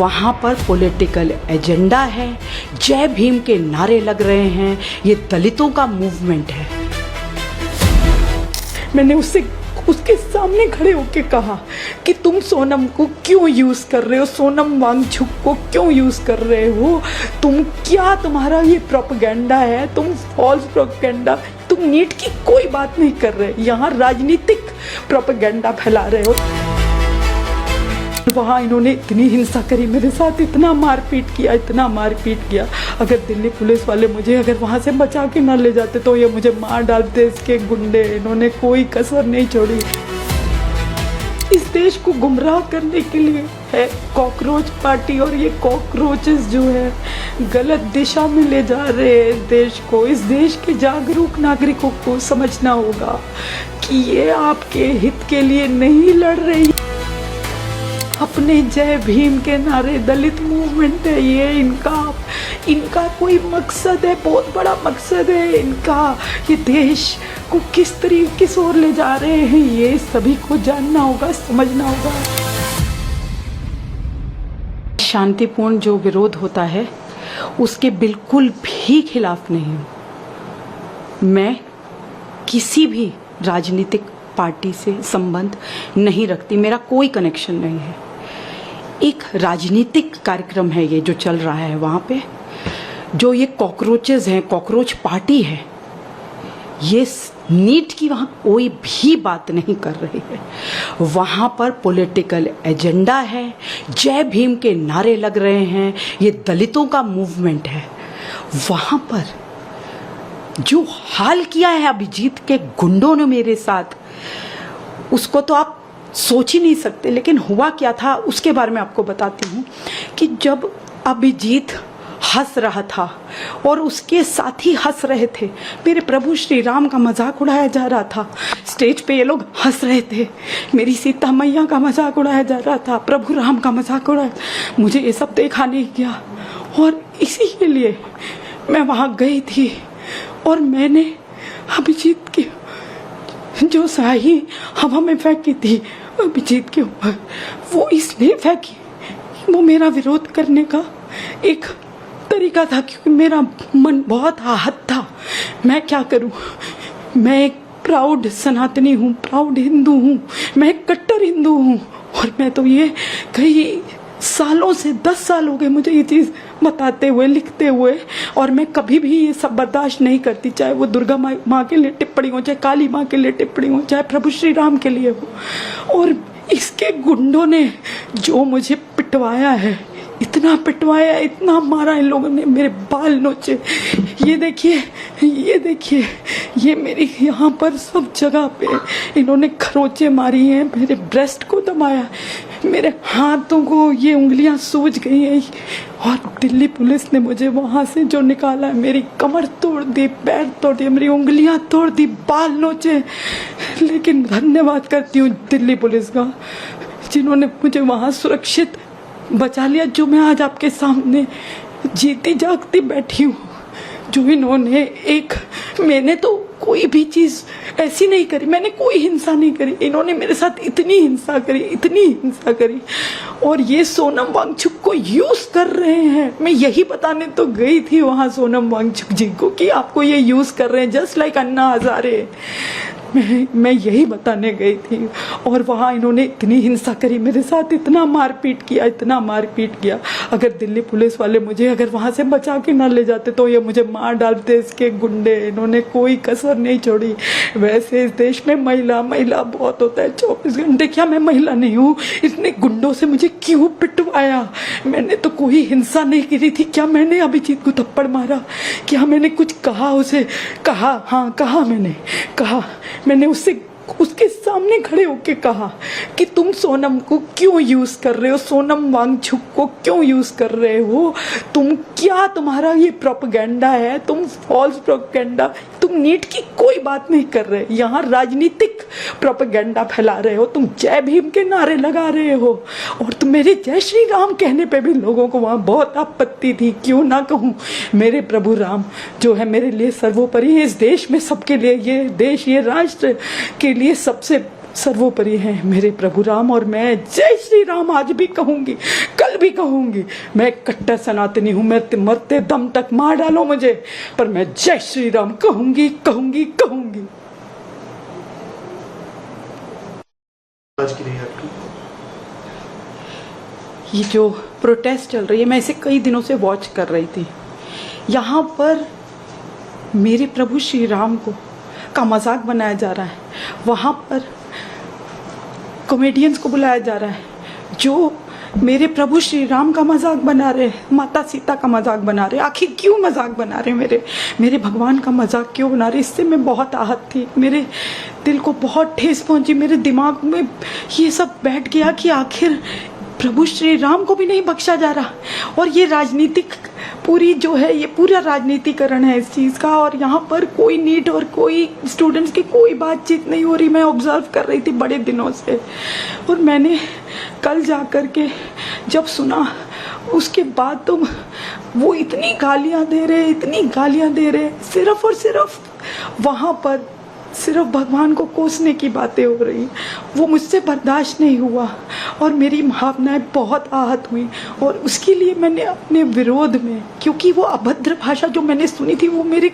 वहाँ पर political agenda है, जय भीम के नारे लग रहे हैं, ये दलितों का मूवमेंट है। मैंने उसके सामने खड़े होकर कहा कि तुम सोनम को क्यों यूज़ कर रहे हो, सोनम वांगचुक को क्यों यूज़ कर रहे हो, तुम्हारा ये प्रोपेगेंडा है, तुम फॉल्स प्रोपेगेंडा, तुम नीट की कोई बात नहीं कर रहे, यहाँ राजनीतिक प्रोपेगेंडा फैला रहे हो। वहाँ इन्होंने इतनी हिंसा करी मेरे साथ, इतना मारपीट किया। अगर दिल्ली पुलिस वाले मुझे अगर वहाँ से बचा के ना ले जाते तो ये मुझे मार डालते। इसके गुंडे, इन्होंने कोई कसर नहीं छोड़ी। इस देश को गुमराह करने के लिए है कॉकरोच पार्टी, और ये कॉकरोचेस जो है गलत दिशा में ले जा रहे हैं इस देश को। इस देश के जागरूक नागरिकों को समझना होगा कि ये आपके हित के लिए नहीं लड़ रही। अपने जय भीम के नारे, दलित मूवमेंट है ये, इनका कोई मकसद है, बहुत बड़ा मकसद है इनका। ये देश को किस ओर ले जा रहे हैं, ये सभी को जानना होगा, समझना होगा। शांतिपूर्ण जो विरोध होता है उसके बिल्कुल भी खिलाफ नहीं हूँ। मैं किसी भी राजनीतिक पार्टी से संबंध नहीं रखती, मेरा कोई कनेक्शन नहीं है। एक राजनीतिक कार्यक्रम है ये जो चल रहा है, वहाँ पे जो ये कॉकरोचेस हैं, कॉकरोच पार्टी है, ये नीट की वहाँ कोई भी बात नहीं कर रही है। वहाँ पर पॉलिटिकल एजेंडा है, जय भीम के नारे लग रहे हैं, ये दलितों का मूवमेंट है। वहाँ पर जो हाल किया है अभिजीत के गुंडों ने मेरे साथ, उसको तो आप सोच ही नहीं सकते। लेकिन हुआ क्या था उसके बारे में आपको बताती हूँ कि जब अभिजीत हंस रहा था और उसके साथी हंस रहे थे, मेरे प्रभु श्री राम का मजाक उड़ाया जा रहा था। स्टेज पे ये लोग हंस रहे थे, मेरी सीता मैया का मजाक उड़ाया जा रहा था, प्रभु राम का मजाक उड़ाया। मुझे ये सब देखा नहीं गया और इसी के लिए मैं वहाँ गई थी और मैंने अभिजीत की जो स्याही हवा में फेंकी थी अभिजीत के ऊपर, वो इसलिए फेंकी, वो मेरा विरोध करने का एक तरीका था, क्योंकि मेरा मन बहुत आहत था। मैं क्या करूं, मैं एक प्राउड सनातनी हूँ, प्राउड हिंदू हूँ, मैं एक कट्टर हिंदू हूँ। और मैं तो ये कई सालों से 10 साल हो गए मुझे ये चीज़ बताते हुए, लिखते हुए, और मैं कभी भी ये सब बर्दाश्त नहीं करती, चाहे वो दुर्गा माँ के लिए टिप्पणी हो, चाहे काली माँ के लिए टिप्पणी हो, चाहे प्रभु श्री राम के लिए हो। और इसके गुंडों ने जो मुझे पिटवाया है, इतना पिटवाया, इतना मारा इन लोगों ने, मेरे बाल नोचे। ये देखिए, ये मेरी यहाँ पर सब जगह पे इन्होंने खरोंचे मारी हैं, मेरे ब्रेस्ट को दबाया, मेरे हाथों को ये उंगलियां सूज गई हैं। और दिल्ली पुलिस ने मुझे वहाँ से जो निकाला, मेरी कमर तोड़ दी, पैर तोड़ दिए, मेरी उंगलियां तोड़ दी, बाल नोचे। लेकिन धन्यवाद करती हूँ दिल्ली पुलिस का, जिन्होंने मुझे वहाँ सुरक्षित बचा लिया, जो मैं आज आपके सामने जीती जागती बैठी हूँ। जो इन्होंने मैंने तो कोई भी चीज़ ऐसी नहीं करी, मैंने कोई हिंसा नहीं करी, इन्होंने मेरे साथ इतनी हिंसा करी और ये सोनम वांगचुक को यूज़ कर रहे हैं। मैं यही बताने तो गई थी वहाँ सोनम वांगचुक जी को कि आपको ये यूज़ कर रहे हैं, जस्ट लाइक अन्ना हजारे। मैं यही बताने गई थी और वहाँ इन्होंने इतनी हिंसा करी मेरे साथ, इतना मारपीट किया। अगर दिल्ली पुलिस वाले मुझे अगर वहाँ से बचा के ना ले जाते तो ये मुझे मार डालते। इसके गुंडे, इन्होंने कोई कसर नहीं छोड़ी। वैसे इस देश में महिला बहुत होता है 24 घंटे, क्या मैं महिला नहीं हूँ? इतने गुंडों से मुझे क्यों पिटवाया? मैंने तो कोई हिंसा नहीं करी थी। क्या मैंने अभिजीत को थप्पड़ मारा? क्या मैंने कुछ कहा उसे? मैंने उसके सामने खड़े होके कहा कि तुम सोनम को क्यों यूज़ कर रहे हो, सोनम वांगचुक को क्यों यूज़ कर रहे हो, तुम्हारा ये प्रोपेगेंडा है, तुम फॉल्स प्रोपेगेंडा, तुम नीट की कोई बात नहीं कर रहे, यहाँ राजनीतिक प्रोपेगेंडा फैला रहे हो, तुम जय भीम के नारे लगा रहे हो। और तुम मेरे जय श्री राम कहने पे भी लोगों को वहाँ बहुत आपत्ति थी। क्यों ना कहूँ, मेरे प्रभु राम जो है मेरे लिए सर्वोपरि है। इस देश में सबके लिए, ये देश, ये राष्ट्र के लिए सबसे सर्वोपरि हैं मेरे प्रभु राम, और मैं जय श्री राम आज भी कहूंगी, कल भी कहूंगी। मैं कट्टर सनातनी हूं, मैं मरते दम तक मार डालो मुझे, पर मैं जय श्री राम कहूंगी कहूंगी कहूंगी। आज की रही आपकी ये जो प्रोटेस्ट चल रही है, मैं इसे कई दिनों से वॉच कर रही थी। यहाँ पर मेरे प्रभु श्री राम को का मजाक बनाया जा रहा है, वहाँ पर कॉमेडियंस को बुलाया जा रहा है जो मेरे प्रभु श्री राम का मजाक बना रहे हैं, माता सीता का मजाक बना रहे हैं। आखिर क्यों मजाक बना रहे हैं? मेरे भगवान का मजाक क्यों बना रहे? इससे मैं बहुत आहत थी, मेरे दिल को बहुत ठेस पहुंची, मेरे दिमाग में ये सब बैठ गया कि आखिर प्रभु श्री राम को भी नहीं बख्शा जा रहा। और ये राजनीतिक पूरी जो है, ये पूरा राजनीतिकरण है इस चीज़ का। और यहाँ पर कोई नीट और कोई स्टूडेंट्स की कोई बातचीत नहीं हो रही। मैं ऑब्जर्व कर रही थी बड़े दिनों से, और मैंने कल जा कर के जब सुना, उसके बाद तो वो इतनी गालियाँ दे रहे, इतनी गालियाँ दे रहे, सिर्फ और सिर्फ वहाँ पर सिर्फ भगवान को कोसने की बातें हो रही। वो मुझसे बर्दाश्त नहीं हुआ और मेरी भावनाएं बहुत आहत हुई। और उसके लिए मैंने अपने विरोध में, क्योंकि वो अभद्र भाषा जो मैंने सुनी थी वो मेरे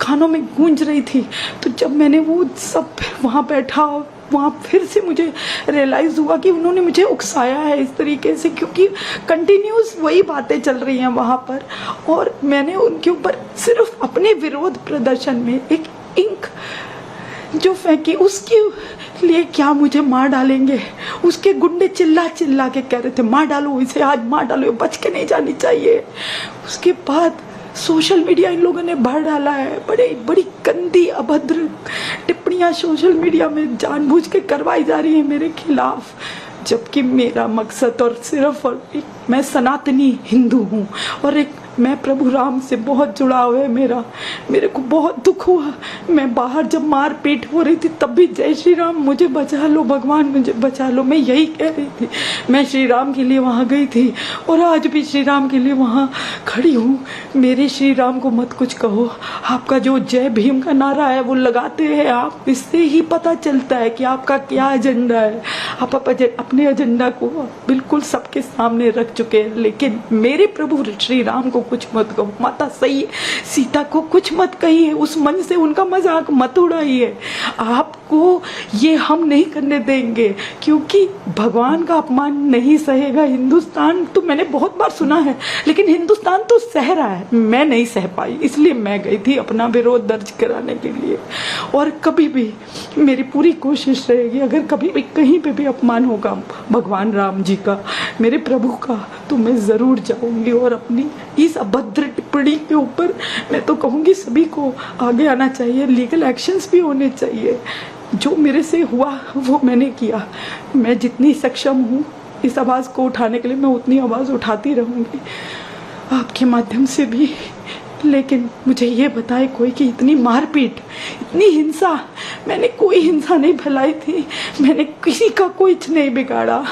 कानों में गूंज रही थी, तो जब मैंने वो सब वहाँ बैठा, वहाँ फिर से मुझे रियलाइज़ हुआ कि उन्होंने मुझे उकसाया है इस तरीके से, क्योंकि कंटिन्यूस वही बातें चल रही हैं वहाँ पर। और मैंने उनके ऊपर सिर्फ अपने विरोध प्रदर्शन में एक इंक जो फेंकी, उसके लिए क्या मुझे मार डालेंगे। उसके गुंडे चिल्ला चिल्ला के कह रहे थे मार डालो इसे, आज मार डालो, बच के नहीं जानी चाहिए। उसके बाद सोशल मीडिया इन लोगों ने भर डाला है, बड़ी गंदी अभद्र टिप्पणियां सोशल मीडिया में जानबूझ के करवाई जा रही है मेरे खिलाफ। जबकि मेरा मकसद और सिर्फ और मैं सनातनी हिंदू हूँ, और एक मैं प्रभु राम से बहुत जुड़ाव है मेरा। मेरे को बहुत दुख हुआ, मैं बाहर जब मार पीट हो रही थी तब भी जय श्री राम मुझे बचा लो, भगवान मुझे बचा लो, मैं यही कह रही थी। मैं श्री राम के लिए वहाँ गई थी और आज भी श्री राम के लिए वहाँ खड़ी हूँ। मेरे श्री राम को मत कुछ कहो। आपका जो जय भीम का नारा है वो लगाते हैं आप, इससे ही पता चलता है कि आपका क्या एजेंडा है। आप अपने एजेंडा को बिल्कुल सबके सामने रख चुके हैं, लेकिन मेरे प्रभु श्री राम को कुछ मत कहो, माता सही सीता को कुछ मत कहिए, उस मन से उनका मजाक मत उड़ाइए। आपको ये हम नहीं करने देंगे, क्योंकि भगवान का अपमान नहीं सहेगा हिंदुस्तान। तो मैंने बहुत बार सुना है, लेकिन हिंदुस्तान तो सह रहा है, मैं नहीं सह पाई, इसलिए मैं गई थी अपना विरोध दर्ज कराने के लिए। और कभी भी मेरी पूरी कोशिश रहेगी, अगर कभी भी कहीं पे भी अपमान होगा भगवान राम जी का, मेरे प्रभु का, तो मैं ज़रूर जाऊंगी और अपनी इस अभद्र टिप्पणी के ऊपर मैं तो कहूँगी सभी को आगे आना चाहिए, लीगल एक्शंस भी होने चाहिए। जो मेरे से हुआ वो मैंने किया, मैं जितनी सक्षम हूँ इस आवाज़ को उठाने के लिए मैं उतनी आवाज़ उठाती रहूँगी आपके माध्यम से भी। लेकिन मुझे ये बताए कोई कि इतनी मारपीट, इतनी हिंसा, मैंने कोई हिंसा नहीं फैलाई थी, मैंने किसी का कुछ नहीं बिगाड़ा,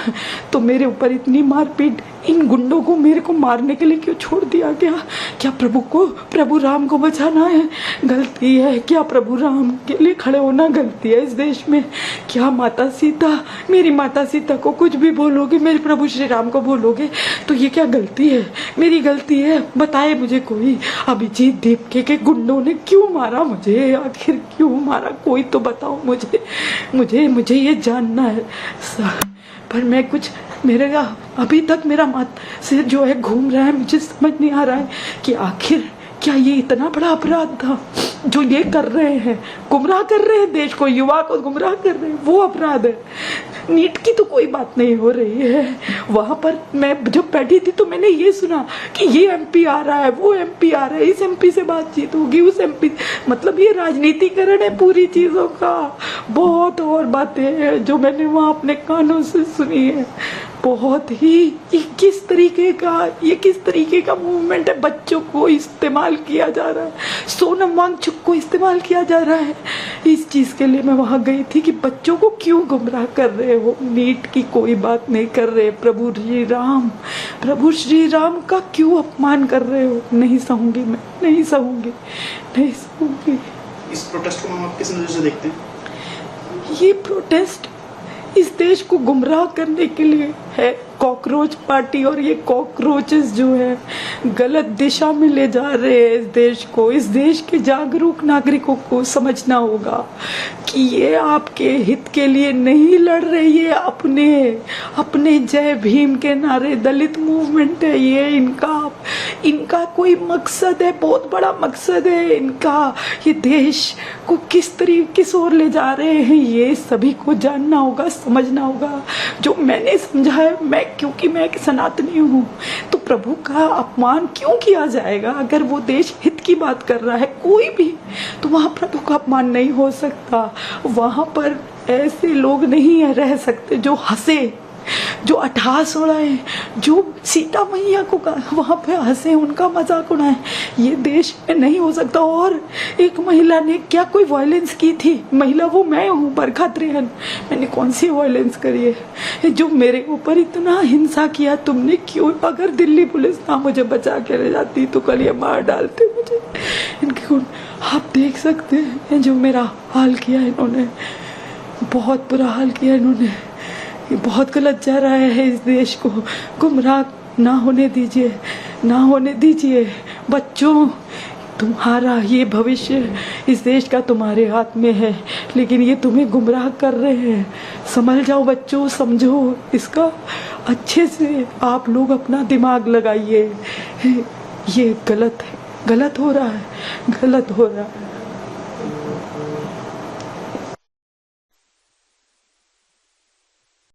तो मेरे ऊपर इतनी मारपीट, इन गुंडों को मेरे को मारने के लिए क्यों छोड़ दिया गया? क्या प्रभु राम को बचाना है गलती है? क्या प्रभु राम के लिए खड़े होना गलती है इस देश में? क्या माता सीता, मेरी माता सीता को कुछ भी बोलोगे, मेरे प्रभु श्री राम को बोलोगे, तो ये क्या गलती है? मेरी गलती है? बताए मुझे कोई। अभिजीत दीपके के गुंडों ने क्यों मारा मुझे? आखिर क्यों मारा? कोई तो बताओ मुझे ये जानना है। पर मैं कुछ, मेरे अभी तक मेरा सिर जो है घूम रहा है, मुझे समझ नहीं आ रहा है कि आखिर क्या ये इतना बड़ा अपराध था जो ये कर रहे हैं, गुमराह कर रहे हैं देश को, युवा को गुमराह कर रहे हैं, वो अपराध है। नीट की तो कोई बात नहीं हो रही है। वहाँ पर मैं जब बैठी थी तो मैंने ये सुना कि ये एमपी आ रहा है, वो एमपी आ रहा है, इस एमपी से बातचीत होगी, उस एमपी, मतलब ये राजनीतिकरण है पूरी चीज़ों का। बहुत और बातें हैं जो मैंने वहाँ अपने कानों से सुनी है। बहुत ही ये किस तरीके का मूवमेंट है? बच्चों को इस्तेमाल किया जा रहा है, सोनम वांगचुक को इस्तेमाल किया जा रहा है इस चीज़ के लिए। मैं वहाँ गई थी कि बच्चों को क्यों गुमराह कर रहे हो? नीट की कोई बात नहीं कर रहे, प्रभु श्री राम का क्यों अपमान कर रहे हो? नहीं सहूंगी मैं, नहीं सहूंगी। इस प्रोटेस्ट को हम आप किस नज़र से देखते हैं? ये प्रोटेस्ट इस देश को गुमराह करने के लिए है कॉकरोच पार्टी। और ये कॉकरोचेस जो है गलत दिशा में ले जा रहे हैं इस देश को। इस देश के जागरूक नागरिकों को समझना होगा कि ये आपके हित के लिए नहीं लड़ रही है, अपने जय भीम के नारे, दलित मूवमेंट है ये, इनका कोई मकसद है, बहुत बड़ा मकसद है इनका। ये देश को किस ओर ले जा रहे हैं ये सभी को जानना होगा, समझना होगा। जो मैंने समझा है, क्योंकि मैं एक सनातनी हूँ, तो प्रभु का अपमान क्यों किया जाएगा? अगर वो देश हित की बात कर रहा है कोई भी, तो वहाँ प्रभु का अपमान नहीं हो सकता। वहाँ पर ऐसे लोग नहीं रह सकते जो हंसे, जो अट्टहास उड़ाए, जो सीता मैया को वहाँ पे हंसे, उनका मजाक उड़ाए। ये देश में नहीं हो सकता। और एक महिला ने क्या कोई वायलेंस की थी? महिला वो मैं हूँ, बरखा त्रेहन। मैंने कौन सी वायलेंस करी है जो मेरे ऊपर इतना हिंसा किया तुमने? क्यों? अगर दिल्ली पुलिस ना मुझे बचा के ले जाती तो कल ये मार डालते मुझे। इनके आप देख सकते हैं जो मेरा हाल किया इन्होंने, बहुत बुरा हाल किया इन्होंने। ये बहुत गलत जा रहा है इस देश को। गुमराह ना होने दीजिए, ना होने दीजिए। बच्चों, तुम्हारा ये भविष्य इस देश का तुम्हारे हाथ में है, लेकिन ये तुम्हें गुमराह कर रहे हैं। समझ जाओ बच्चों, समझो इसका अच्छे से। आप लोग अपना दिमाग लगाइए। ये गलत है, गलत हो रहा है, गलत हो रहा है।